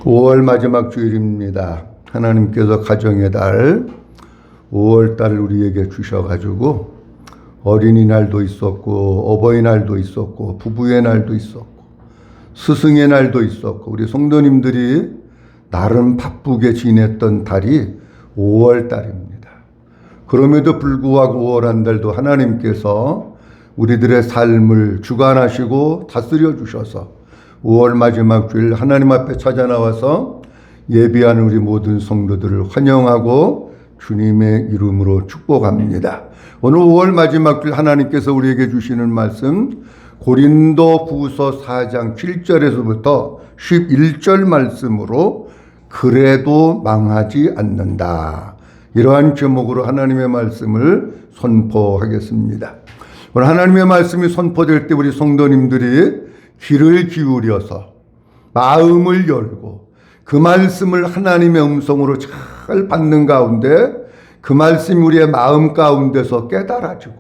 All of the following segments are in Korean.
5월 마지막 주일입니다. 하나님께서 가정의 달 5월달을 우리에게 주셔가지고 어린이날도 있었고 어버이날도 있었고 부부의 날도 있었고 스승의 날도 있었고 우리 성도님들이 나름 바쁘게 지냈던 달이 5월달입니다. 그럼에도 불구하고 5월 한 달도 하나님께서 우리들의 삶을 주관하시고 다스려 주셔서 5월 마지막 주일 하나님 앞에 찾아 나와서 예비하는 우리 모든 성도들을 환영하고 주님의 이름으로 축복합니다. 오늘 5월 마지막 주일 하나님께서 우리에게 주시는 말씀 고린도후서 4장 7절에서부터 11절 말씀으로 그래도 망하지 않는다. 이러한 제목으로 하나님의 말씀을 선포하겠습니다. 오늘 하나님의 말씀이 선포될 때 우리 성도님들이 귀를 기울여서 마음을 열고 그 말씀을 하나님의 음성으로 잘 받는 가운데 그 말씀이 우리의 마음 가운데서 깨달아지고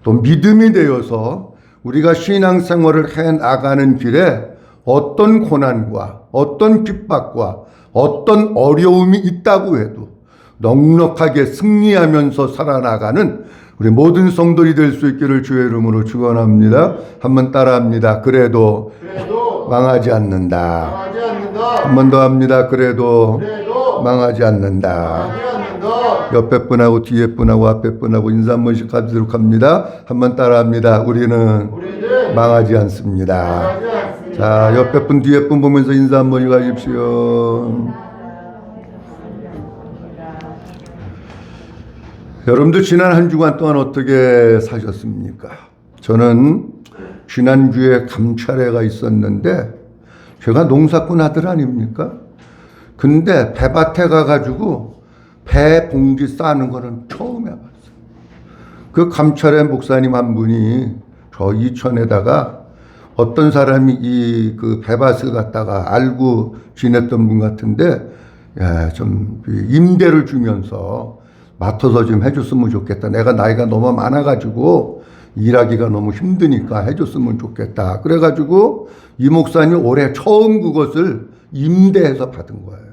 또 믿음이 되어서 우리가 신앙생활을 해 나가는 길에 어떤 고난과 어떤 핍박과 어떤 어려움이 있다고 해도 넉넉하게 승리하면서 살아나가는 우리 모든 성도들이 될 수 있기를 주의 이름으로 축원합니다. 한번 따라합니다. 그래도 망하지 않는다. 한 번 더 합니다. 그래도 망하지 않는다. 옆에 분하고 뒤에 분하고 앞에 분하고 인사 한 번씩 하도록 합니다. 한번 따라합니다. 우리는 망하지 않습니다. 자, 옆에 분 뒤에 분 보면서 인사 한 번씩 하십시오. 여러분들 지난 한 주간 동안 어떻게 사셨습니까? 저는 지난주에 감찰회가 있었는데 제가 농사꾼 아들 아닙니까? 근데 배밭에 가가지고 배 봉지 싸는 거는 처음 해봤어요. 그 감찰회 목사님 한 분이 저 이천에다가 어떤 사람이 이 그 배밭을 갖다가 알고 지냈던 분 같은데 좀 임대를 주면서 맡아서 좀 해줬으면 좋겠다. 내가 나이가 너무 많아가지고 일하기가 너무 힘드니까 해줬으면 좋겠다. 그래가지고 이 목사님 올해 처음 그것을 임대해서 받은 거예요.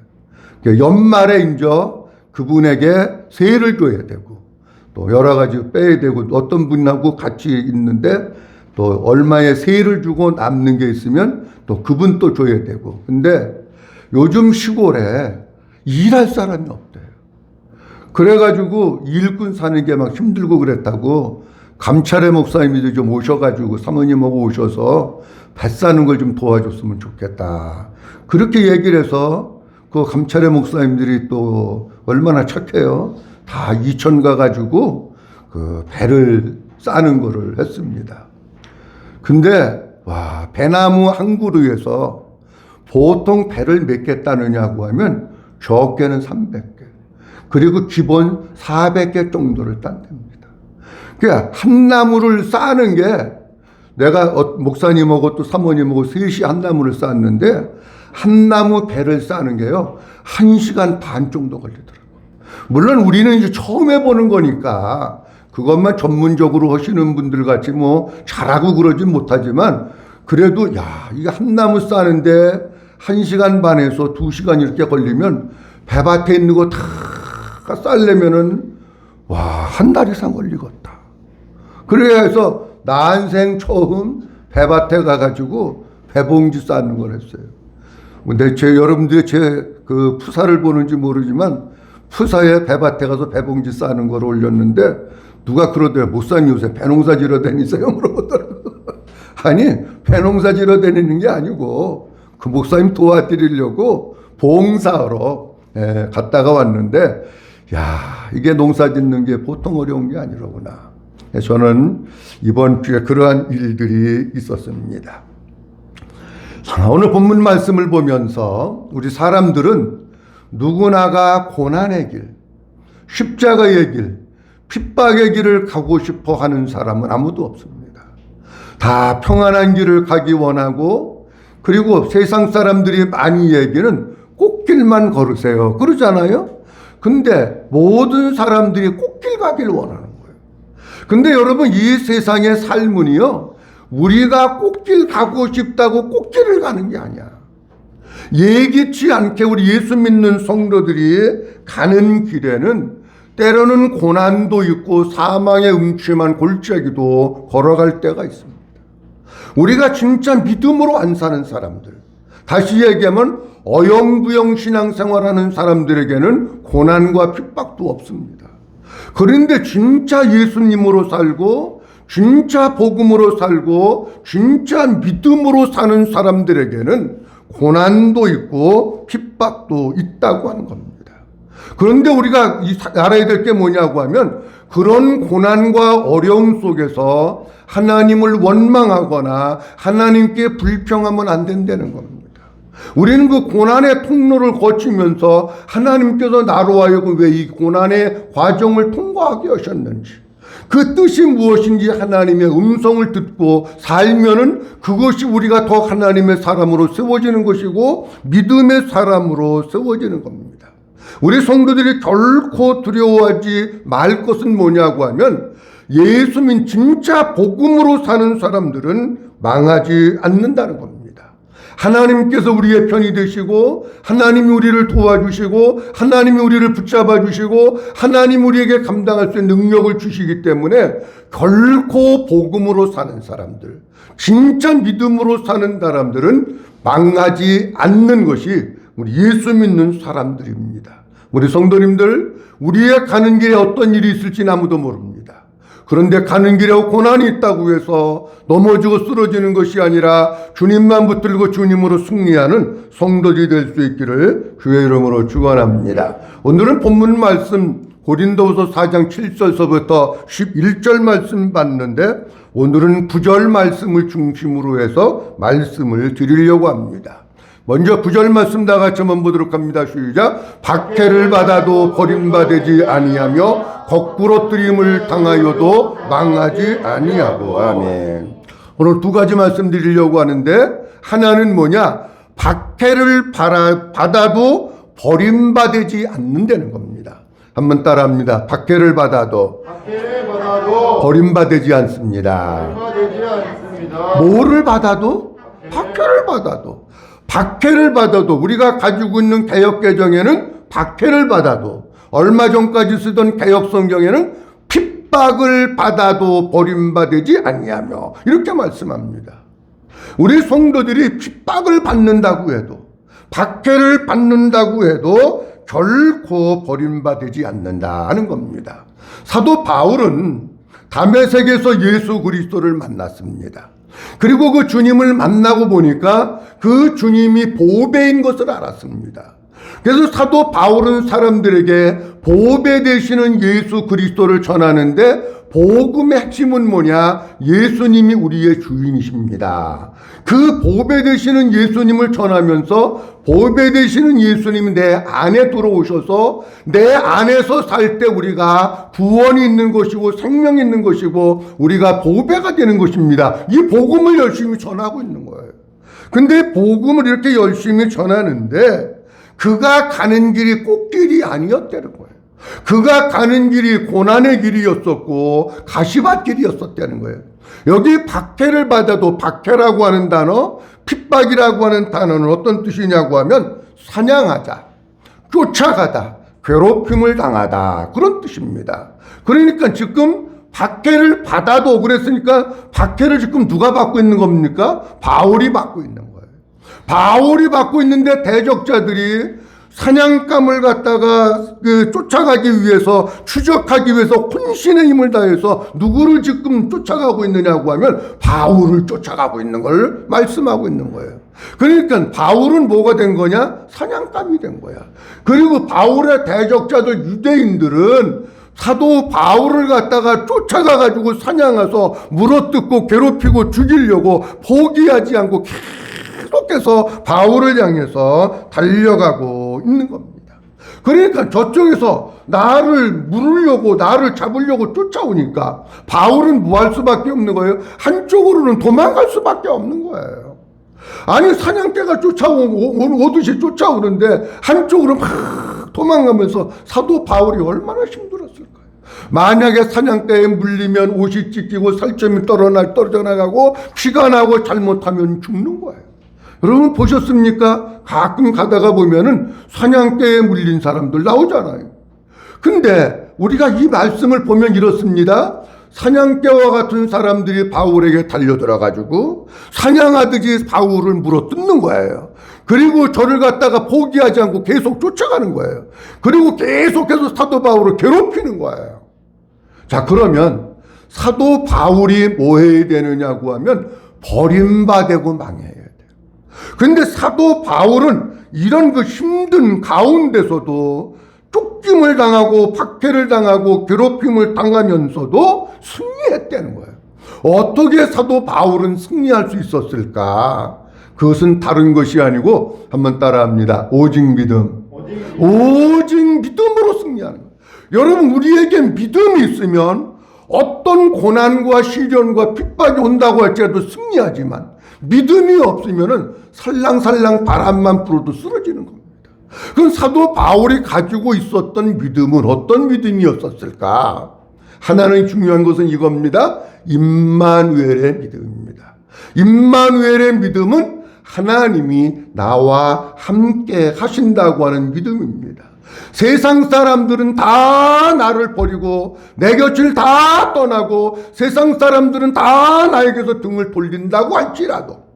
그러니까 연말에 이제 그분에게 세를 줘야 되고 또 여러 가지 빼야 되고 어떤 분하고 같이 있는데 또 얼마의 세를 주고 남는 게 있으면 또 그분 또 줘야 되고. 근데 요즘 시골에 일할 사람이 없대요. 그래가지고 일꾼 사는 게 막 힘들고 그랬다고 감찰회 목사님이 좀 오셔가지고 사모님하고 오셔서 배 싸는 걸 좀 도와줬으면 좋겠다. 그렇게 얘기를 해서 그 감찰회 목사님들이 또 얼마나 착해요. 다 이천 가가지고 그 배를 싸는 거를 했습니다. 근데 와, 배나무 한 그루에서 보통 배를 몇 개 따느냐고 하면 적게는 300개. 그리고 기본 400개 정도를 딴답니다. 그러니까 한 나무를 쌓는 게 내가 목사님하고 또 사모님하고 셋이 한 나무를 쌓았는데 한 나무 배를 쌓는 게요 1시간 반 정도 걸리더라고요. 물론 우리는 이제 처음 해보는 거니까 그것만 전문적으로 하시는 분들 같이 뭐 잘하고 그러진 못하지만 그래도 야 이게 한 나무 쌓는데 1시간 반에서 2시간 이렇게 걸리면 배밭에 있는 거 다 쌀려면은 와, 한 달 이상 걸리겠다. 그래서 난생 처음 배밭에 가가지고 배봉지 쌓는 걸 했어요. 근데 여러분들이 제 그 푸사를 보는지 모르지만 푸사에 배밭에 가서 배봉지 쌓는 걸 올렸는데 누가 그러더래요. 목사님 요새 배농사 지러 다니세요? 물어보더라고요. 아니, 배농사 지러 다니는 게 아니고 그 목사님 도와드리려고 봉사하러 갔다가 왔는데 야, 이게 농사 짓는 게 보통 어려운 게 아니로구나. 저는 이번 주에 그러한 일들이 있었습니다. 오늘 본문 말씀을 보면서 우리 사람들은 누구나가 고난의 길, 십자가의 길, 핍박의 길을 가고 싶어 하는 사람은 아무도 없습니다. 다 평안한 길을 가기 원하고 그리고 세상 사람들이 많이 얘기는 꽃길만 걸으세요. 그러잖아요. 근데 모든 사람들이 꽃길 가길 원하는 거예요. 근데 여러분 이 세상의 삶은요 우리가 꽃길 가고 싶다고 꽃길을 가는 게 아니야. 예기치 않게 우리 예수 믿는 성도들이 가는 길에는 때로는 고난도 있고 사망의 음침한 골짜기도 걸어갈 때가 있습니다. 우리가 진짜 믿음으로 안 사는 사람들, 다시 얘기하면 어영부영 신앙생활하는 사람들에게는 고난과 핍박도 없습니다. 그런데 진짜 예수님으로 살고 진짜 복음으로 살고 진짜 믿음으로 사는 사람들에게는 고난도 있고 핍박도 있다고 하는 겁니다. 그런데 우리가 알아야 될 게 뭐냐고 하면 그런 고난과 어려움 속에서 하나님을 원망하거나 하나님께 불평하면 안 된다는 겁니다. 우리는 그 고난의 통로를 거치면서 하나님께서 나로 하여금 왜 이 고난의 과정을 통과하게 하셨는지, 그 뜻이 무엇인지 하나님의 음성을 듣고 살면은 그것이 우리가 더 하나님의 사람으로 세워지는 것이고 믿음의 사람으로 세워지는 겁니다. 우리 성도들이 결코 두려워하지 말 것은 뭐냐고 하면 예수님 진짜 복음으로 사는 사람들은 망하지 않는다는 겁니다. 하나님께서 우리의 편이 되시고 하나님이 우리를 도와주시고 하나님이 우리를 붙잡아 주시고 하나님 우리에게 감당할 수 있는 능력을 주시기 때문에 결코 복음으로 사는 사람들, 진짜 믿음으로 사는 사람들은 망하지 않는 것이 우리 예수 믿는 사람들입니다. 우리 성도님들, 우리의 가는 길에 어떤 일이 있을지는 아무도 모릅니다. 그런데 가는 길에 고난이 있다고 해서 넘어지고 쓰러지는 것이 아니라 주님만 붙들고 주님으로 승리하는 성도들이 될 수 있기를 주의 이름으로 축원합니다. 오늘은 본문 말씀 고린도후서 4장 7절서부터 11절 말씀 봤는데 오늘은 9절 말씀을 중심으로 해서 말씀을 드리려고 합니다. 먼저 9절 말씀 다 같이 한번 보도록 합니다. 시작. 박해를 받아도 버림받지 아니하며 거꾸로 뜨림을 당하여도 망하지 아니하고. 아멘. 오늘 두 가지 말씀 드리려고 하는데 하나는 뭐냐? 박해를 받아도 버림받지 않는다는 겁니다. 한번 따라합니다. 박해를 받아도 버림받지 않습니다. 뭐를 받아도? 박해를 받아도 우리가 가지고 있는 개역개정에는 박해를 받아도, 얼마 전까지 쓰던 개역성경에는 핍박을 받아도 버림받지 아니하며 이렇게 말씀합니다. 우리 성도들이 핍박을 받는다고 해도, 박해를 받는다고 해도 결코 버림받지 않는다는 겁니다. 사도 바울은 다메섹에서 예수 그리스도를 만났습니다. 그리고 그 주님을 만나고 보니까 그 주님이 보배인 것을 알았습니다. 그래서 사도 바울은 사람들에게 보배 되시는 예수 그리스도를 전하는데 복음의 핵심은 뭐냐? 예수님이 우리의 주인이십니다. 그 보배 되시는 예수님을 전하면서 보배 되시는 예수님이 내 안에 들어오셔서 내 안에서 살 때 우리가 구원이 있는 것이고 생명이 있는 것이고 우리가 보배가 되는 것입니다. 이 복음을 열심히 전하고 있는 거예요. 근데 복음을 이렇게 열심히 전하는데 그가 가는 길이 꽃길이 아니었다는 거예요. 그가 가는 길이 고난의 길이었었고 가시밭길이었었다는 거예요. 여기 박해를 받아도, 박해라고 하는 단어, 핍박이라고 하는 단어는 어떤 뜻이냐고 하면 사냥하다, 쫓아가다, 괴롭힘을 당하다, 그런 뜻입니다. 그러니까 지금 박해를 받아도 그랬으니까 박해를 지금 누가 받고 있는 겁니까? 바울이 받고 있는 거예요. 바울이 받고 있는데 대적자들이 사냥감을 갖다가 쫓아가기 위해서, 추적하기 위해서 혼신의 힘을 다해서 누구를 지금 쫓아가고 있느냐고 하면 바울을 쫓아가고 있는 걸 말씀하고 있는 거예요. 그러니까 바울은 뭐가 된 거냐? 사냥감이 된 거야. 그리고 바울의 대적자들 유대인들은 사도 바울을 갖다가 쫓아가가지고 사냥해서 물어뜯고 괴롭히고 죽이려고 포기하지 않고 계속해서 바울을 향해서 달려가고 있는 겁니다. 그러니까 저쪽에서 나를 물으려고, 나를 잡으려고 쫓아오니까 바울은 뭐 할 수밖에 없는 거예요? 한쪽으로는 도망갈 수밖에 없는 거예요. 아니 사냥개가 오듯이 쫓아오는데 한쪽으로 막 도망가면서 사도 바울이 얼마나 힘들었을까요? 만약에 사냥개에 물리면 옷이 찢기고 살점이 떨어져 나가고 피가 나고 잘못하면 죽는 거예요. 여러분 보셨습니까? 가끔 가다가 보면은 사냥개에 물린 사람들 나오잖아요. 근데 우리가 이 말씀을 보면 이렇습니다. 사냥개와 같은 사람들이 바울에게 달려들어가지고 사냥하듯이 바울을 물어뜯는 거예요. 그리고 저를 갖다가 포기하지 않고 계속 쫓아가는 거예요. 그리고 계속해서 사도 바울을 괴롭히는 거예요. 자, 그러면 사도 바울이 뭐 해야 되느냐고 하면 버림받고 망해야 돼요. 근데 사도 바울은 이런 그 힘든 가운데서도 쫓김을 당하고 박해를 당하고 괴롭힘을 당하면서도 승리했다는 거예요. 어떻게 사도 바울은 승리할 수 있었을까? 그것은 다른 것이 아니고 한번 따라합니다. 오직 믿음. 오직 믿음으로 승리하는 거예요. 여러분, 우리에게 믿음이 있으면 어떤 고난과 시련과 핍박이 온다고 할지라도 승리하지만 믿음이 없으면은 살랑살랑 바람만 불어도 쓰러지는 겁니다. 그럼 사도 바울이 가지고 있었던 믿음은 어떤 믿음이었을까? 하나는 중요한 것은 이겁니다. 임마누엘의 믿음입니다. 임마누엘의 믿음은 하나님이 나와 함께 하신다고 하는 믿음입니다. 세상 사람들은 다 나를 버리고 내 곁을 다 떠나고 세상 사람들은 다 나에게서 등을 돌린다고 할지라도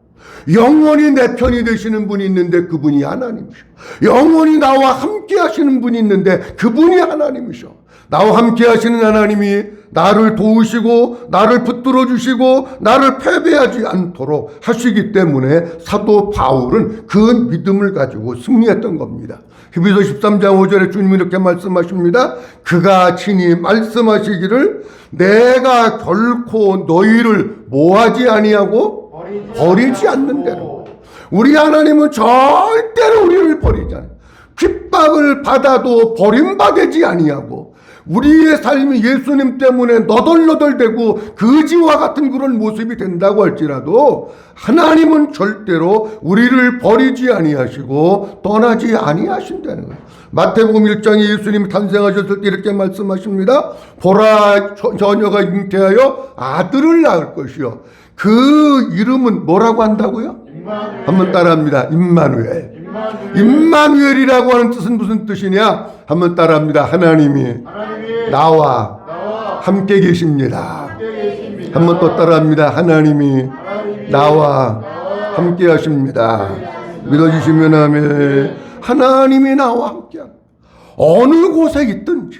영원히 내 편이 되시는 분이 있는데 그분이 하나님이셔. 영원히 나와 함께 하시는 분이 있는데 그분이 하나님이셔. 나와 함께 하시는 하나님이 나를 도우시고 나를 붙들어 주시고 나를 패배하지 않도록 하시기 때문에 사도 바울은 그 믿음을 가지고 승리했던 겁니다. 히브리서 13장 5절에 주님이 이렇게 말씀하십니다. 그가 친히 말씀하시기를 내가 결코 너희를 뭐하지 아니하고 버리지 않는다는. 우리 하나님은 절대로 우리를 버리지 않아요. 핍박을 받아도 버림받지 아니하고 우리의 삶이 예수님 때문에 너덜너덜대고 거지와 같은 그런 모습이 된다고 할지라도 하나님은 절대로 우리를 버리지 아니하시고 떠나지 아니하신다는 거예요. 마태복음 1장에 예수님이 탄생하셨을 때 이렇게 말씀하십니다. 보라, 처녀가 잉태하여 아들을 낳을 것이요. 그 이름은 뭐라고 한다고요? 임마누엘. 한번 따라합니다. 임마누엘. 임마누엘이라고 하는 뜻은 무슨 뜻이냐? 한번 따라합니다. 하나님이 나와 함께 계십니다. 한번 또 따라합니다. 하나님이 나와 함께 하십니다. 믿어주시면 아멘. 하나님이 나와 함께 합니다. 어느 곳에 있든지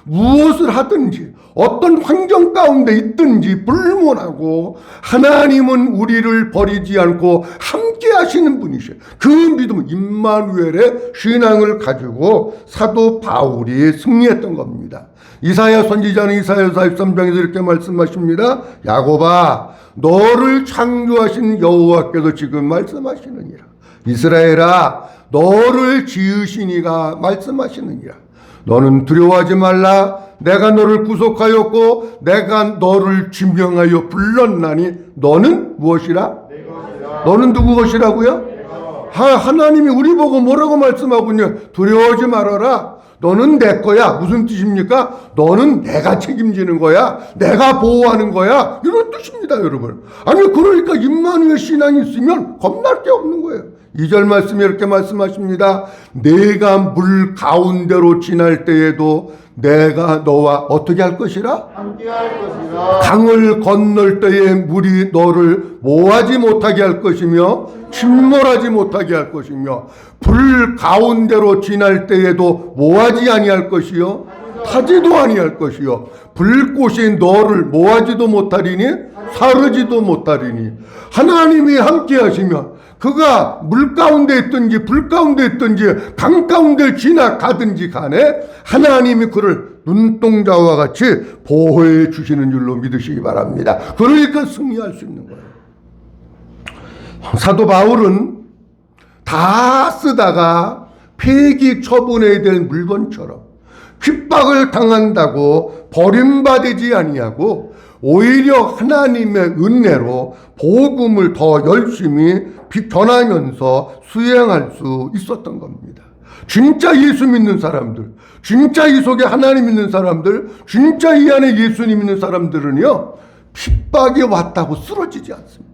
무엇을 하든지 어떤 환경 가운데 있든지 불문하고 하나님은 우리를 버리지 않고 함께 하시는 분이셔요. 그 믿음은 임마누엘의 신앙을 가지고 사도 바울이 승리했던 겁니다. 이사야 선지자는 이사야 43장에서 이렇게 말씀하십니다. 야곱아, 너를 창조하신 여호와께서 지금 말씀하시느니라. 이스라엘아, 너를 지으신 이가 말씀하시느니라. 너는 두려워하지 말라. 내가 너를 구속하였고 내가 너를 지명하여 불렀나니 너는 무엇이라? 너는 누구 것이라고요? 하나님이 우리 보고 뭐라고 말씀하고 있냐? 두려워하지 말아라. 너는 내 거야. 무슨 뜻입니까? 너는 내가 책임지는 거야. 내가 보호하는 거야. 이런 뜻입니다, 여러분. 아니, 그러니까 임마누엘 신앙이 있으면 겁날 게 없는 거예요. 2절 말씀에 이렇게 말씀하십니다. 내가 물 가운데로 지날 때에도 내가 너와 어떻게 할 것이라? 함께 할 것이라. 강을 건널 때에 물이 너를 뭐하지 못하게 할 것이며 침몰하지 못하게 할 것이며 불 가운데로 지날 때에도 뭐하지 아니할 것이요? 타지도 아니할 것이요. 불꽃이 너를 뭐하지도 못하리니 사르지도 못하리니. 하나님이 함께 하시면 그가 물 가운데 있든지 불 가운데 있든지 강 가운데 지나가든지 간에 하나님이 그를 눈동자와 같이 보호해 주시는 줄로 믿으시기 바랍니다. 그러니까 승리할 수 있는 거예요. 사도 바울은 다 쓰다가 폐기 처분해야 될 물건처럼 핍박을 당한다고 버림받지 아니하고 오히려 하나님의 은혜로 복음을 더 열심히 전하면서 수행할 수 있었던 겁니다. 진짜 예수 믿는 사람들, 진짜 이 속에 하나님 있는 사람들, 진짜 이 안에 예수님 있는 사람들은요, 핍박이 왔다고 쓰러지지 않습니다.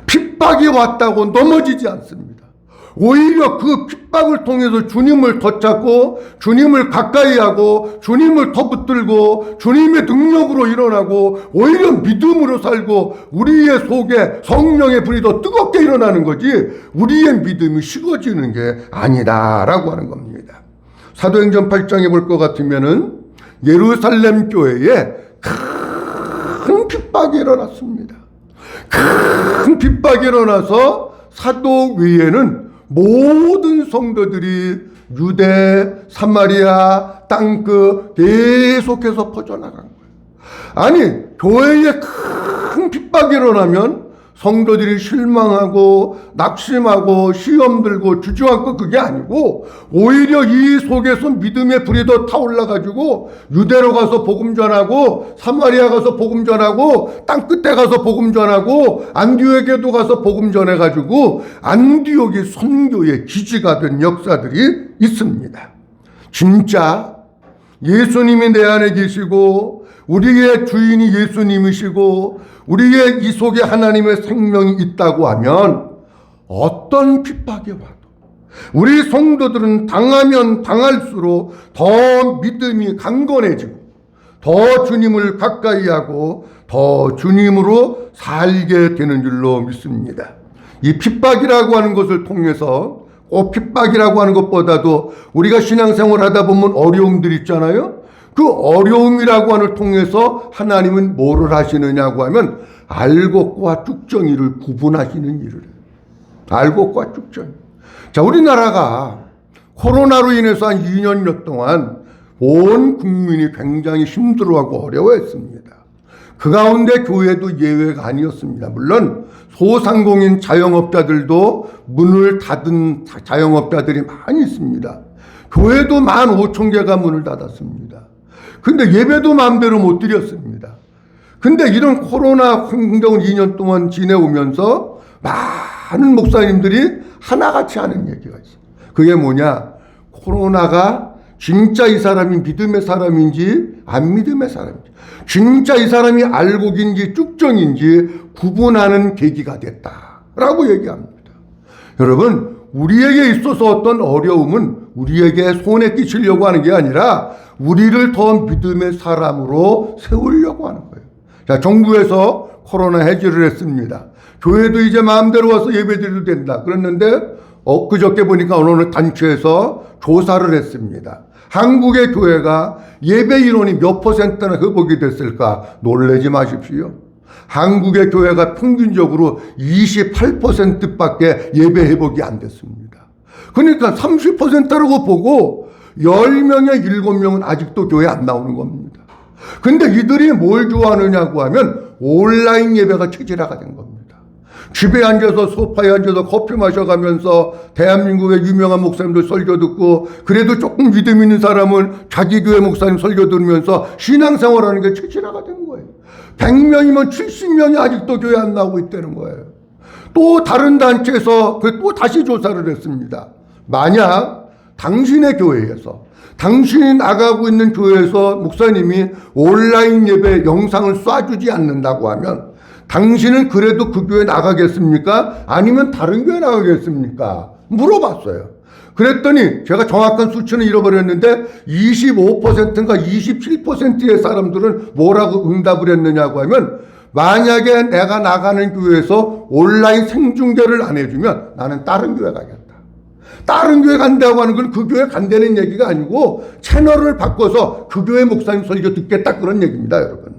핍박이 왔다고 넘어지지 않습니다. 오히려 그 핍박을 통해서 주님을 더 찾고 주님을 가까이 하고 주님을 더 붙들고 주님의 능력으로 일어나고 오히려 믿음으로 살고 우리의 속에 성령의 불이 더 뜨겁게 일어나는 거지 우리의 믿음이 식어지는 게 아니다라고 하는 겁니다. 사도행전 8장에 볼 것 같으면은 예루살렘 교회에 큰 핍박이 일어났습니다. 큰 핍박이 일어나서 사도 외에는 모든 성도들이 유대, 사마리아, 땅끝 계속해서 퍼져나간 거예요. 아니, 교회에 큰 핍박이 일어나면 성도들이 실망하고 낙심하고 시험 들고 주저앉고 그게 아니고 오히려 이 속에서 믿음의 불이 더 타올라가지고 유대로 가서 복음 전하고 사마리아 가서 복음 전하고 땅끝에 가서 복음 전하고 안디옥에도 가서 복음 전해가지고 안디옥이 선교의 기지가 된 역사들이 있습니다. 진짜 예수님이 내 안에 계시고 우리의 주인이 예수님이시고 우리의 이 속에 하나님의 생명이 있다고 하면 어떤 핍박이 와도 우리 성도들은 당하면 당할수록 더 믿음이 강건해지고 더 주님을 가까이 하고 더 주님으로 살게 되는 줄로 믿습니다. 이 핍박이라고 하는 것을 통해서 꼭 핍박이라고 하는 것보다도 우리가 신앙생활 하다 보면 어려움들이 있잖아요. 그 어려움이라고 하는 통해서 하나님은 뭐를 하시느냐고 하면 알곡과 쭉정이를 구분하시는 일을 해요. 알곡과 쭉정이. 자, 우리나라가 코로나로 인해서 한 2년여 동안 온 국민이 굉장히 힘들어하고 어려워했습니다. 그 가운데 교회도 예외가 아니었습니다. 물론 소상공인 자영업자들도 문을 닫은 자영업자들이 많이 있습니다. 교회도 15,000개가 문을 닫았습니다. 근데 예배도 마음대로 못 드렸습니다. 근데 이런 코로나 환경을 2년 동안 지내오면서 많은 목사님들이 하나같이 하는 얘기가 있어요. 그게 뭐냐? 코로나가 진짜 이 사람이 믿음의 사람인지 안 믿음의 사람인지 진짜 이 사람이 알곡인지 쭉정인지 구분하는 계기가 됐다라고 얘기합니다. 여러분, 우리에게 있어서 어떤 어려움은 우리에게 손에 끼치려고 하는 게 아니라 우리를 더 믿음의 사람으로 세우려고 하는 거예요. 자, 정부에서 코로나 해제를 했습니다. 교회도 이제 마음대로 와서 예배드려도 된다. 그랬는데 엊그저께 보니까 어느 단체에서 조사를 했습니다. 한국의 교회가 예배 인원이 몇 퍼센트나 회복이 됐을까? 놀라지 마십시오. 한국의 교회가 평균적으로 28%밖에 예배 회복이 안 됐습니다. 그러니까 30%라고 보고 10명에 7명은 아직도 교회 안 나오는 겁니다. 근데 이들이 뭘 좋아하느냐고 하면 온라인 예배가 체질화가 된 겁니다. 집에 앉아서 소파에 앉아서 커피 마셔가면서 대한민국의 유명한 목사님들 설교 듣고 그래도 조금 믿음 있는 사람은 자기 교회 목사님 설교 들으면서 신앙생활하는 게 체질화가 된 거예요. 100명이면 70명이 아직도 교회 안 나오고 있다는 거예요. 또 다른 단체에서 또 다시 조사를 했습니다. 만약 당신의 교회에서 당신이 나가고 있는 교회에서 목사님이 온라인 예배 영상을 쏴주지 않는다고 하면 당신은 그래도 그 교회 나가겠습니까? 아니면 다른 교회 나가겠습니까? 물어봤어요. 그랬더니 제가 정확한 수치는 잃어버렸는데 25%인가 27%의 사람들은 뭐라고 응답을 했느냐고 하면 만약에 내가 나가는 교회에서 온라인 생중계를 안 해주면 나는 다른 교회 가겠다. 다른 교회 간다고 하는 건 그 교회 간다는 얘기가 아니고 채널을 바꿔서 그 교회 목사님 설교 듣겠다 그런 얘기입니다, 여러분.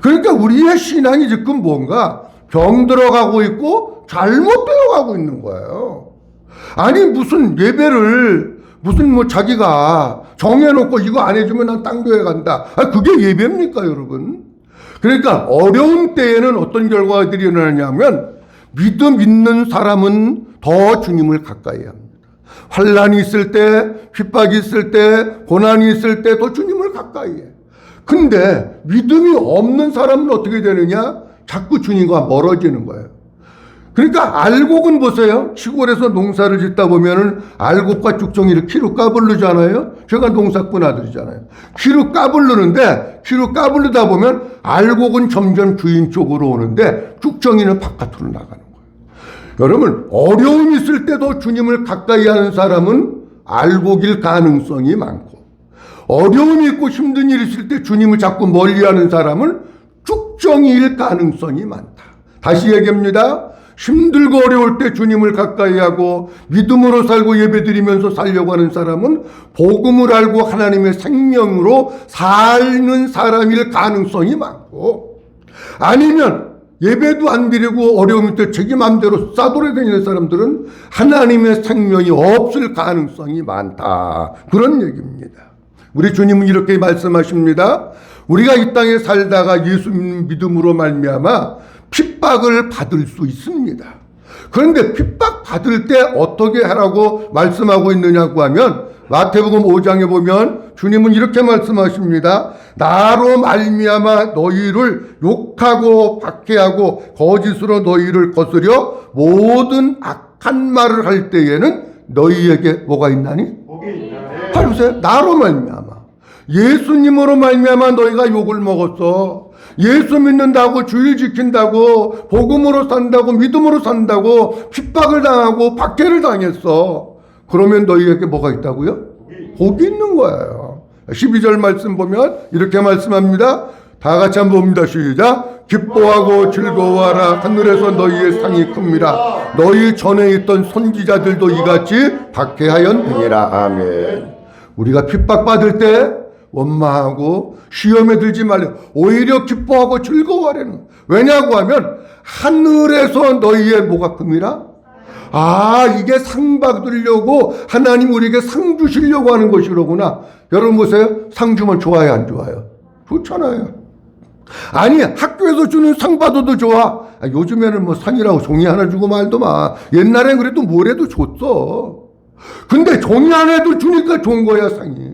그러니까 우리의 신앙이 지금 뭔가 병들어가고 있고 잘못되어 가고 있는 거예요. 아니 무슨 예배를 무슨 뭐 자기가 정해놓고 이거 안 해주면 난 딴 교회 간다. 아, 그게 예배입니까, 여러분? 그러니까 어려운 때에는 어떤 결과들이 일어나냐면 믿음 있는 사람은 더 주님을 가까이 합니다. 환난이 있을 때, 핍박이 있을 때, 고난이 있을 때 더 주님을 가까이 해. 근데 믿음이 없는 사람은 어떻게 되느냐? 자꾸 주님과 멀어지는 거예요. 그러니까 알곡은 보세요. 시골에서 농사를 짓다 보면은 알곡과 쭉정이를 키로 까부르잖아요. 제가 농사꾼 아들이잖아요. 키로 까부르는데 키로 까부르다 보면 알곡은 점점 주인 쪽으로 오는데 쭉정이는 바깥으로 나가는 거예요. 여러분, 어려움이 있을 때도 주님을 가까이 하는 사람은 알곡일 가능성이 많고, 어려움이 있고 힘든 일이 있을 때 주님을 자꾸 멀리하는 사람은 쭉정이일 가능성이 많다. 다시 얘기합니다. 힘들고 어려울 때 주님을 가까이 하고 믿음으로 살고 예배드리면서 살려고 하는 사람은 복음을 알고 하나님의 생명으로 사는 사람일 가능성이 많고, 아니면 예배도 안 드리고 어려움일 때 자기 마음대로 싸돌아다니는 사람들은 하나님의 생명이 없을 가능성이 많다. 그런 얘기입니다. 우리 주님은 이렇게 말씀하십니다. 우리가 이 땅에 살다가 예수 믿음으로 말미암아 핍박을 받을 수 있습니다. 그런데 핍박 받을 때 어떻게 하라고 말씀하고 있느냐고 하면 마태복음 5장에 보면 주님은 이렇게 말씀하십니다. 나로 말미암아 너희를 욕하고 박해하고 거짓으로 너희를 거스려 모든 악한 말을 할 때에는 너희에게 뭐가 있나니? 바로 보세요. 나로 말미암아. 예수님으로 말미암아 너희가 욕을 먹었어. 예수 믿는다고, 주일 지킨다고, 복음으로 산다고, 믿음으로 산다고 핍박을 당하고 박해를 당했어. 그러면 너희에게 뭐가 있다고요? 복이 있는 거예요. 12절 말씀 보면 이렇게 말씀합니다. 다 같이 한번 봅니다. 시작. 기뻐하고 즐거워하라. 하늘에서 너희의 상이 큽니다. 너희 전에 있던 선지자들도 이같이 박해하였느니라. 아멘. 우리가 핍박받을 때 원망하고 시험에 들지 말래. 오히려 기뻐하고 즐거워하라는. 왜냐고 하면 하늘에서 너희의 뭐가 큽니다. 이게 상 받으려고 하나님 우리에게 상 주시려고 하는 것이로구나. 여러분 보세요. 상 주면 좋아요, 안 좋아요? 좋잖아요. 아니, 학교에서 주는 상 받아도 좋아. 요즘에는 뭐 상이라고 종이 하나 주고 말도 마. 옛날엔 그래도 뭐래도 줬어. 근데 종이 하나도 주니까 좋은 거야, 상이.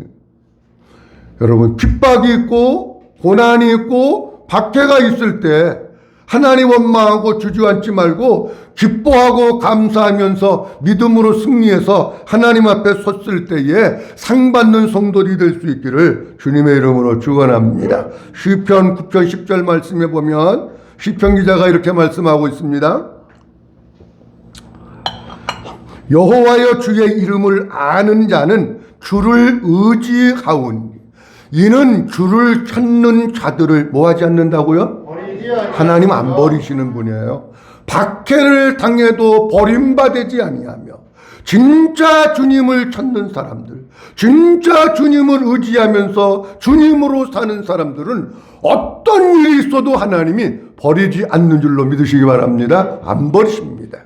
여러분, 핍박이 있고 고난이 있고 박해가 있을 때 하나님 원망하고 주저앉지 말고 기뻐하고 감사하면서 믿음으로 승리해서 하나님 앞에 섰을 때에 상 받는 성도들이 될 수 있기를 주님의 이름으로 축원합니다. 시편 9편 10절 말씀에 보면 시편 기자가 이렇게 말씀하고 있습니다. 여호와여 주의 이름을 아는 자는 주를 의지하오니 이는 주를 찾는 자들을 뭐하지 않는다고요? 하나님 안 버리시는 분이에요. 박해를 당해도 버림받지 아니하며 진짜 주님을 찾는 사람들, 진짜 주님을 의지하면서 주님으로 사는 사람들은 어떤 일이 있어도 하나님이 버리지 않는 줄로 믿으시기 바랍니다. 안 버리십니다.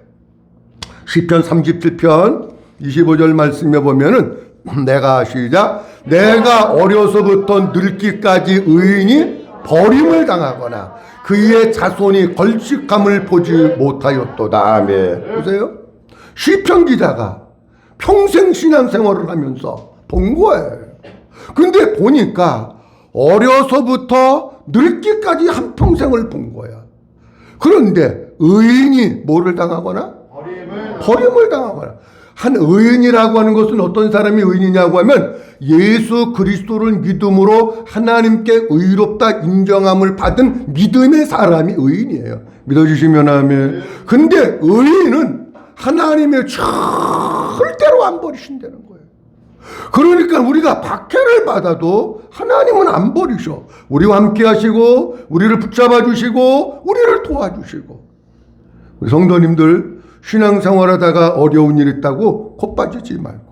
시편 37편 25절 말씀에 보면은 내가 어려서부터 늙기까지 의인이 버림을 당하거나 그의 자손이 걸칙함을 보지 못하였도다. 아멘. 보세요. 시편 기자가 평생 신앙생활을 하면서 본 거예요. 근데 보니까 어려서부터 늙기까지 한평생을 본 거야. 그런데 의인이 뭐를 당하거나? 버림을 당하거나. 한 의인이라고 하는 것은 어떤 사람이 의인이냐고 하면 예수 그리스도를 믿음으로 하나님께 의롭다 인정함을 받은 믿음의 사람이 의인이에요. 믿어주시면 아멘. 근데 의인은 하나님의 절대로 안 버리신다는 거예요. 그러니까 우리가 박해를 받아도 하나님은 안 버리셔. 우리와 함께 하시고 우리를 붙잡아 주시고 우리를 도와주시고. 우리 성도님들 신앙생활하다가 어려운 일 있다고 코 빠지지 말고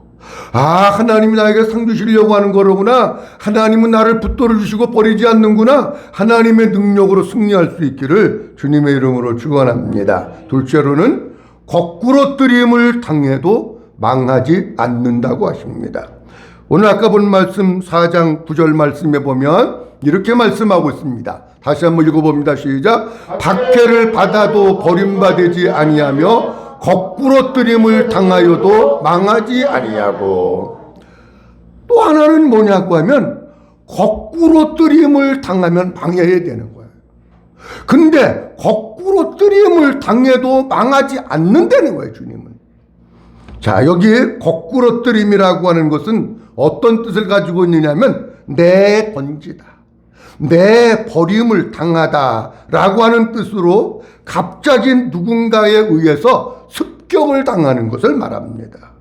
하나님이 나에게 상 주시려고 하는 거로구나. 하나님은 나를 붙들어 주시고 버리지 않는구나. 하나님의 능력으로 승리할 수 있기를 주님의 이름으로 축원합니다. 둘째로는 거꾸로뜨림을 당해도 망하지 않는다고 하십니다. 오늘 아까 본 말씀 4장 9절 말씀에 보면 이렇게 말씀하고 있습니다. 다시 한번 읽어봅니다. 시작. 박해를 받아도 버림받지 아니하며 거꾸로뜨림을 당하여도 망하지 아니하고. 또 하나는 뭐냐고 하면 거꾸로뜨림을 당하면 망해야 되는 거예요. 근데 거꾸로 뜨림을 당해도 망하지 않는다는 거예요, 주님은. 자, 여기 거꾸로 뜨림이라고 하는 것은 어떤 뜻을 가지고 있느냐면 내 번지다, 내 버림을 당하다 라고 하는 뜻으로 갑자기 누군가에 의해서 습격을 당하는 것을 말합니다.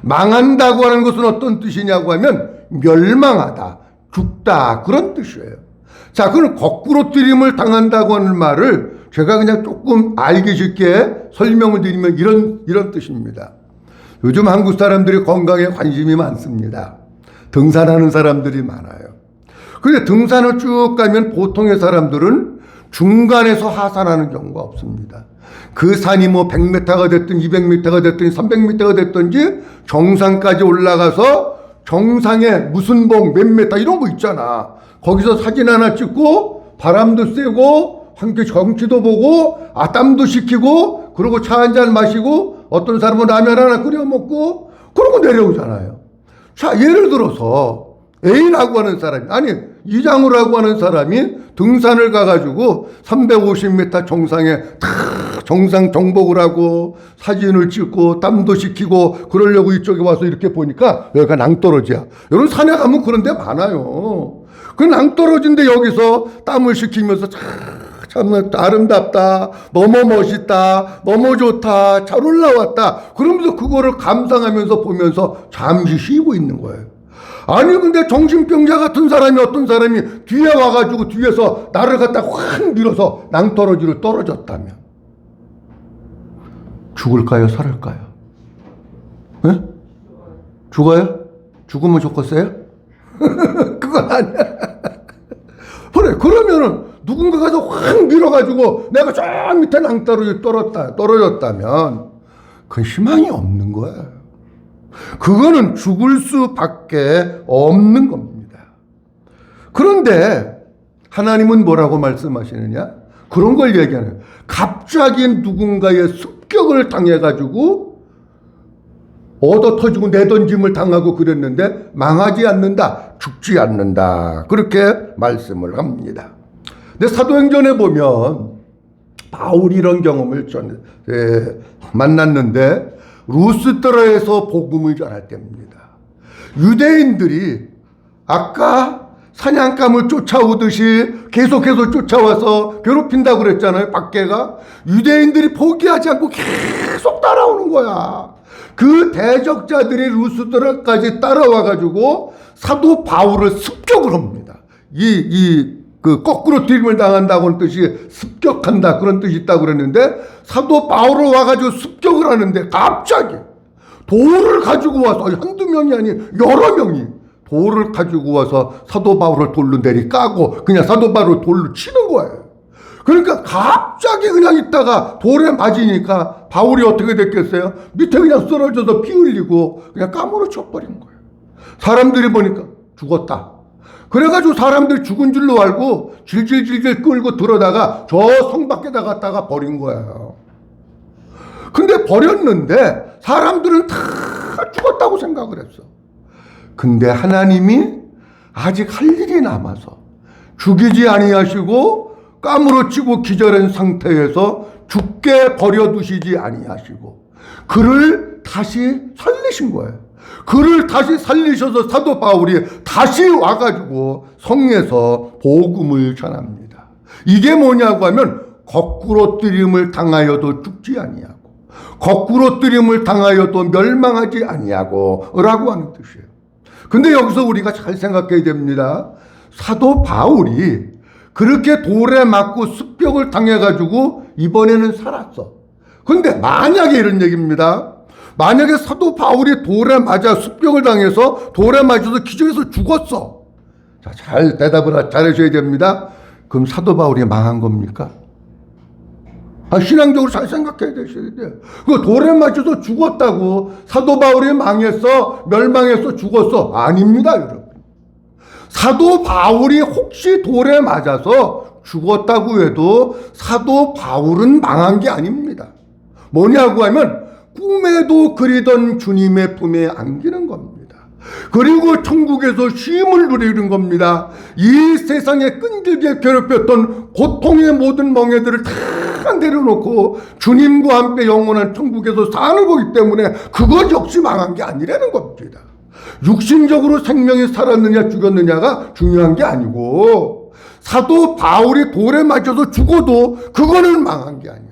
망한다고 하는 것은 어떤 뜻이냐고 하면 멸망하다, 죽다, 그런 뜻이에요. 자, 그럼 거꾸로 뜨림을 당한다고 하는 말을 제가 그냥 조금 알기 쉽게 설명을 드리면 이런 뜻입니다. 요즘 한국 사람들이 건강에 관심이 많습니다. 등산하는 사람들이 많아요. 근데 등산을 쭉 가면 보통의 사람들은 중간에서 하산하는 경우가 없습니다. 그 산이 뭐 100m가 됐든 200m가 됐든 300m가 됐든지 정상까지 올라가서 정상에 무슨 봉 몇 메타 이런 거 있잖아. 거기서 사진 하나 찍고 바람도 쐬고 함께 경치도 보고 땀도 식히고 그리고 차 한 잔 마시고 어떤 사람은 라면 하나 끓여 먹고 그러고 내려오잖아요. 자, 예를 들어서 A라고 하는 사람이, 아니 이장우라고 하는 사람이 등산을 가가지고 350m 정상에 정상 정복을 하고 사진을 찍고 땀도 식히고 그러려고 이쪽에 와서 이렇게 보니까 여기가 낭떠러지야. 여러분 산에 가면 그런 데 많아요. 그 낭떠러지인데 여기서 땀을 식히면서 참 아름답다, 너무 멋있다, 너무 좋다, 잘 올라왔다 그러면서 그거를 감상하면서 보면서 잠시 쉬고 있는 거예요. 아니 근데 정신병자 같은 사람이 어떤 사람이 뒤에 와가지고 뒤에서 나를 갖다 확 밀어서 낭떠러지로 떨어졌다면 죽을까요, 살을까요? 네? 죽어요? 죽으면 좋겠어요? 그건 아니야. 그래, 그러면은 누군가가 확 밀어가지고 내가 저 밑에 낭떠러지 떨어졌다면 그건 희망이 없는 거야. 그거는 죽을 수밖에 없는 겁니다. 그런데 하나님은 뭐라고 말씀하시느냐? 그런 걸 얘기하는, 갑자기 누군가의 습격을 당해가지고 얻어 터지고 내던짐을 당하고 그랬는데 망하지 않는다, 죽지 않는다, 그렇게 말씀을 합니다. 근데 사도행전에 보면 바울이 이런 경험을 만났는데 루스드라에서 복음을 전할 때입니다. 유대인들이 아까 사냥감을 쫓아오듯이 계속해서 쫓아와서 괴롭힌다고 그랬잖아요. 밖에가 유대인들이 포기하지 않고 계속 따라오는 거야. 그 대적자들이 루스드라까지 따라와가지고 사도 바울을 습격을 합니다. 그 거꾸로 뒤림을 당한다고 하는 뜻이 습격한다 그런 뜻이 있다고 그랬는데 사도 바울을 와가지고 습격을 하는데 갑자기 돌을 가지고 와서 한두 명이 아닌 여러 명이 돌을 가지고 와서 사도 바울을 돌로 내리까고 그냥 사도 바울을 돌로 치는 거예요. 그러니까 갑자기 그냥 있다가 돌에 맞으니까 바울이 어떻게 됐겠어요? 밑에 그냥 쓰러져서 피 흘리고 그냥 까무러쳐 버린 거예요. 사람들이 보니까 죽었다. 그래가지고 사람들이 죽은 줄로 알고 질질질질 끌고 들어다가 저 성 밖에다 갖다가 버린 거예요. 근데 버렸는데 사람들은 다 죽었다고 생각을 했어. 근데 하나님이 아직 할 일이 남아서 죽이지 아니하시고 까무러치고 기절한 상태에서 죽게 버려두시지 아니하시고 그를 다시 살리신 거예요. 그를 다시 살리셔서 사도 바울이 다시 와가지고 성에서 복음을 전합니다. 이게 뭐냐고 하면 거꾸로 뜨림을 당하여도 죽지 아니하고 거꾸로 뜨림을 당하여도 멸망하지 아니하고 라고 하는 뜻이에요. 근데 여기서 우리가 잘 생각해야 됩니다. 사도 바울이 그렇게 돌에 맞고 습격을 당해가지고 이번에는 살았어. 근데 만약에 이런 얘기입니다. 만약에 사도 바울이 돌에 맞아 습격을 당해서 돌에 맞아서 기절해서 죽었어. 자, 잘 대답을 잘하셔야 됩니다. 그럼 사도 바울이 망한 겁니까? 신앙적으로 잘 생각해야 되셔야 돼요. 그 돌에 맞아서 죽었다고 사도 바울이 망했어, 멸망했어, 죽었어? 아닙니다, 여러분. 사도 바울이 혹시 돌에 맞아서 죽었다고 해도 사도 바울은 망한 게 아닙니다. 뭐냐고 하면 꿈에도 그리던 주님의 품에 안기는 겁니다. 그리고 천국에서 쉼을 누리는 겁니다. 이 세상에 끈질게 괴롭혔던 고통의 모든 멍에들을 다 내려놓고 주님과 함께 영원한 천국에서 사는 거기 때문에 그것 역시 망한 게 아니라는 겁니다. 육신적으로 생명이 살았느냐 죽었느냐가 중요한 게 아니고, 사도 바울이 돌에 맞아서 죽어도 그거는 망한 게 아니야.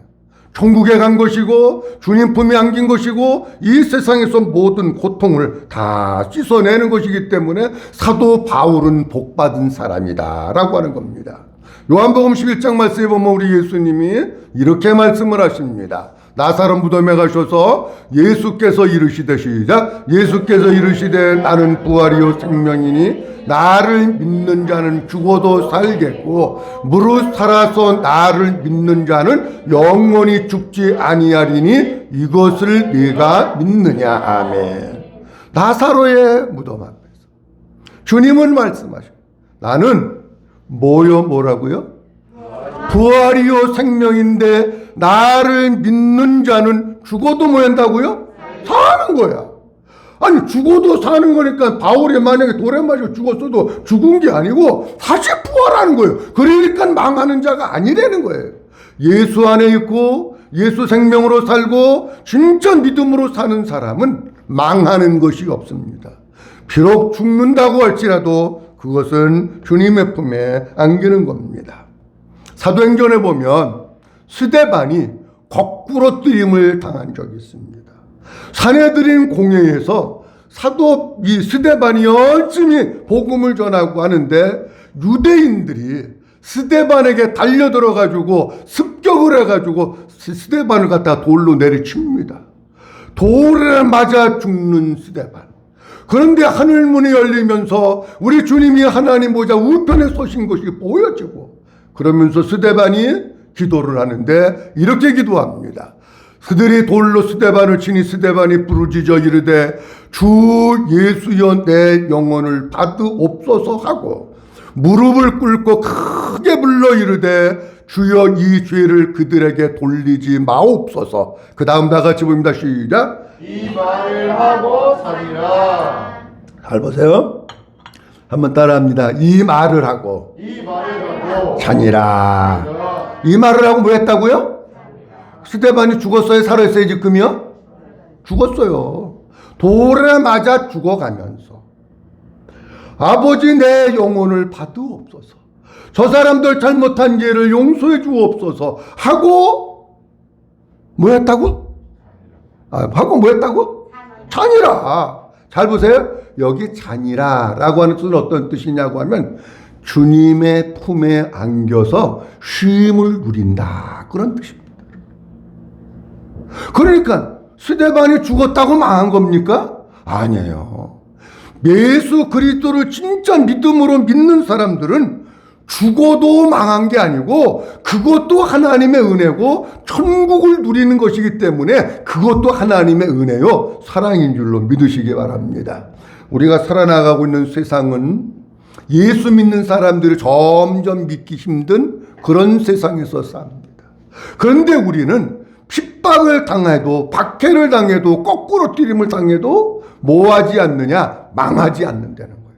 천국에 간 것이고 주님 품에 안긴 것이고 이 세상에서 모든 고통을 다 씻어내는 것이기 때문에 사도 바울은 복받은 사람이다 라고 하는 겁니다. 요한복음 11장 말씀에 보면 우리 예수님이 이렇게 말씀을 하십니다. 나사렛 무덤에 가셔서 예수께서 이르시되, 시작, 예수께서 이르시되 나는 부활이요 생명이니 나를 믿는 자는 죽어도 살겠고 무릇 살아서 나를 믿는 자는 영원히 죽지 아니하리니 이것을 네가 믿느냐. 아멘. 나사로의 무덤 앞에서 주님은 말씀하십니다. 나는 뭐라고요? 부활이요 생명인데 나를 믿는 자는 죽어도 뭐 한다고요? 사는 거야. 아니 죽어도 사는 거니까 바울이 만약에 돌에 맞아 죽었어도 죽은 게 아니고 다시 부활하는 거예요. 그러니까 망하는 자가 아니라는 거예요. 예수 안에 있고 예수 생명으로 살고 진짜 믿음으로 사는 사람은 망하는 것이 없습니다. 비록 죽는다고 할지라도 그것은 주님의 품에 안기는 겁니다. 사도행전에 보면 스데반이 거꾸로 뜨림을 당한 적이 있습니다. 사내들인 공회에서 사도 이 스데반이 열심히 복음을 전하고 하는데 유대인들이 스데반에게 달려들어가지고 습격을 해가지고 스데반을 갖다가 돌로 내리칩니다. 돌에 맞아 죽는 스데반. 그런데 하늘문이 열리면서 우리 주님이 하나님 보좌 우편에 서신 것이 보여지고, 그러면서 스데반이 기도를 하는데 이렇게 기도합니다. 그들이 돌로 스데반을 치니 스데반이 부르짖어 이르되 주 예수여 내 영혼을 받으옵소서 하고 무릎을 꿇고 크게 불러 이르되 주여 이 죄를 그들에게 돌리지 마옵소서. 그 다음 다 같이 봅니다. 시작. 이 말을 하고 살리라. 잘 보세요. 한번 따라합니다. 이 말을 하고 자니라. 이 말을 하고 뭐 했다고요? 스데반이 죽었어요? 살았어요? 지금요? 죽었어요. 돌에 맞아 죽어가면서 아버지 내 영혼을 받으옵소서. 저 사람들 잘못한 죄를 용서해 주옵소서 하고 뭐 했다고? 하고 뭐 했다고? 자니라. 잘 보세요. 여기 자니라 라고 하는 뜻은 어떤 뜻이냐고 하면 주님의 품에 안겨서 쉼을 누린다, 그런 뜻입니다. 그러니까 스데반이 죽었다고 망한 겁니까? 아니에요. 예수 그리스도를 진짜 믿음으로 믿는 사람들은 죽어도 망한 게 아니고 그것도 하나님의 은혜고 천국을 누리는 것이기 때문에 그것도 하나님의 은혜요 사랑인 줄로 믿으시기 바랍니다. 우리가 살아나가고 있는 세상은 예수 믿는 사람들이 점점 믿기 힘든 그런 세상에서 삽니다. 그런데 우리는 핍박을 당해도 박해를 당해도 거꾸로 뛰림을 당해도 뭐하지 않느냐? 망하지 않는다는 거예요.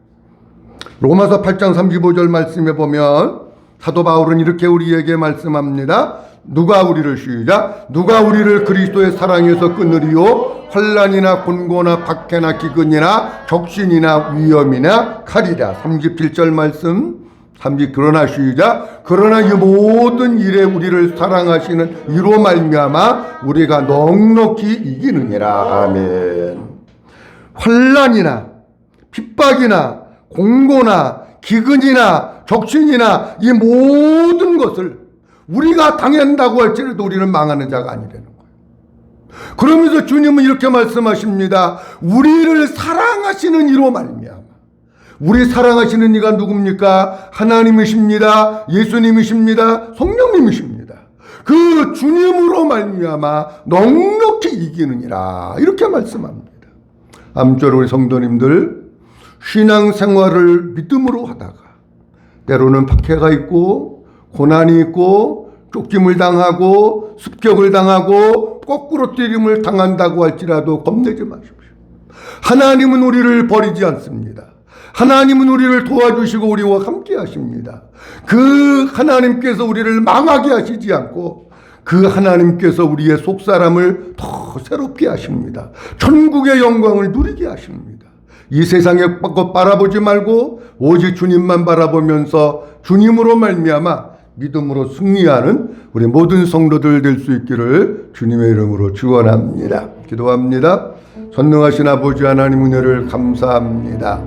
로마서 8장 35절 말씀에 보면 사도 바울은 이렇게 우리에게 말씀합니다. 누가 우리를 시작. 누가 우리를 그리스도의 사랑에서 끊으리요? 환난이나 곤고나 박해나 기근이나 적신이나 위험이나 칼이라. 37절 말씀. 그러나 시작. 그러나 이 모든 일에 우리를 사랑하시는 이로 말미암아 우리가 넉넉히 이기느니라. 아멘. 환난이나 핍박이나 공고나 기근이나 적신이나 이 모든 것을 우리가 당한다고 할지라도 우리는 망하는 자가 아니라는 거예요. 그러면서 주님은 이렇게 말씀하십니다. 우리를 사랑하시는 이로 말미암아. 우리 사랑하시는 이가 누굽니까? 하나님이십니다. 예수님이십니다. 성령님이십니다. 그 주님으로 말미암아 넉넉히 이기느니라. 이렇게 말씀합니다. 아무쪼록 우리 성도님들 신앙생활을 믿음으로 하다가 때로는 박해가 있고 고난이 있고 쫓김을 당하고 습격을 당하고 거꾸로 뛰림을 당한다고 할지라도 겁내지 마십시오. 하나님은 우리를 버리지 않습니다. 하나님은 우리를 도와주시고 우리와 함께 하십니다. 그 하나님께서 우리를 망하게 하시지 않고 그 하나님께서 우리의 속사람을 더 새롭게 하십니다. 천국의 영광을 누리게 하십니다. 이 세상에 바라보지 말고 오직 주님만 바라보면서 주님으로 말미암아 믿음으로 승리하는 우리 모든 성도들 될 수 있기를 주님의 이름으로 축원합니다. 기도합니다. 전능하신 아버지 하나님 은혜를 감사합니다.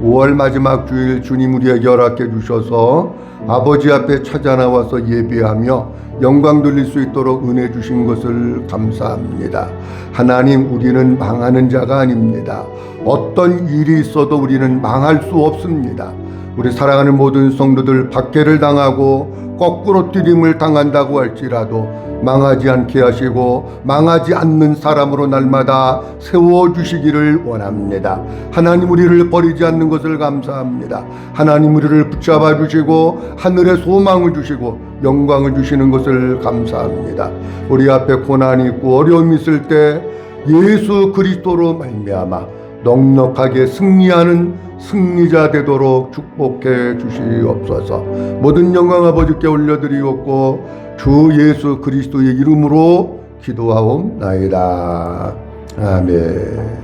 5월 마지막 주일 주님 우리에게 허락해 주셔서 아버지 앞에 찾아 나와서 예배하며 영광 돌릴 수 있도록 은혜 주신 것을 감사합니다. 하나님, 우리는 망하는 자가 아닙니다. 어떤 일이 있어도 우리는 망할 수 없습니다. 우리 사랑하는 모든 성도들 박해를 당하고 거꾸로 뛰림을 당한다고 할지라도 망하지 않게 하시고 망하지 않는 사람으로 날마다 세워주시기를 원합니다. 하나님, 우리를 버리지 않는 것을 감사합니다. 하나님, 우리를 붙잡아 주시고 하늘의 소망을 주시고 영광을 주시는 것을 감사합니다. 우리 앞에 고난이 있고 어려움이 있을 때 예수 그리스도로 말미암아 넉넉하게 승리하는 승리자 되도록 축복해 주시옵소서. 모든 영광 아버지께 올려드리옵고 주 예수 그리스도의 이름으로 기도하옵나이다. 아멘.